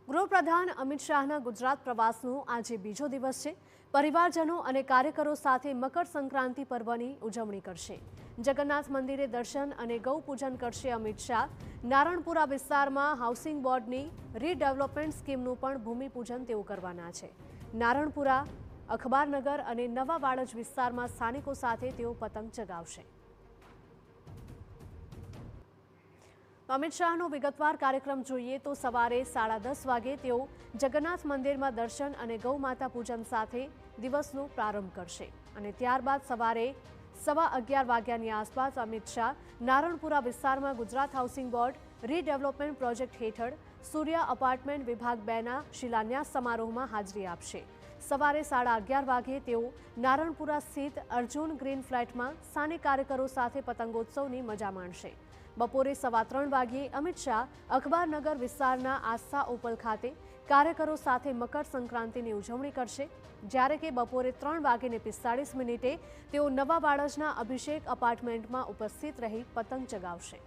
ગૃહપ્રધાન અમિત શાહના ગુજરાત પ્રવાસનો આજે બીજો દિવસ છે। પરિવારજનો અને કાર્યકરો સાથે મકર સંક્રાંતિ પર્વની ઉજવણી કરશે। જગન્નાથ મંદિરે દર્શન અને ગૌપૂજન કરશે અમિત શાહ। નારણપુરા વિસ્તારમાં હાઉસિંગ બોર્ડની રીડેવલપમેન્ટ સ્કીમનું પણ ભૂમિપૂજન તેઓ કરવાના છે। નારણપુરા, અખબારનગર અને નવા વાડજ વિસ્તારમાં સ્થાનિકો સાથે તેઓ પતંગ ચગાવશે। અમિત શાહનો વિગતવાર કાર્યક્રમ જોઈએ તો સવારે 10:30 વાગે તેઓ જગન્નાથ મંદિરમાં દર્શન અને ગૌમાતા પૂજન સાથે દિવસનો પ્રારંભ કરશે અને ત્યારબાદ સવારે 11:15 વાગ્યાની આસપાસ અમિત શાહ નારણપુરા વિસ્તારમાં Gujarat housing board redevelopment project હેઠળ સૂર્યા અપાર્ટમેન્ટ વિભાગ 2ના શિલાન્યાસ સમારોહમાં હાજરી આપશે। સવારે 11:30 વાગે તેઓ નારણપુરા સ્થિત અર્જુન ગ્રીન ફ્લેટમાં સ્થાનિક કાર્યકરો સાથે પતંગોત્સવની મજા માણશે। બપોરે 3:15 વાગ્યે અમિત શાહ અખબારનગર વિસ્તારના આસ્થા ઓપલ ખાતે કાર્યકરો સાથે મકર સંક્રાંતિની ઉજવણી કરશે, જ્યારે કે બપોરે 3:45 તેઓ નવા વાડજના અભિષેક અપાર્ટમેન્ટમાં ઉપસ્થિત રહી પતંગ ચગાવશે।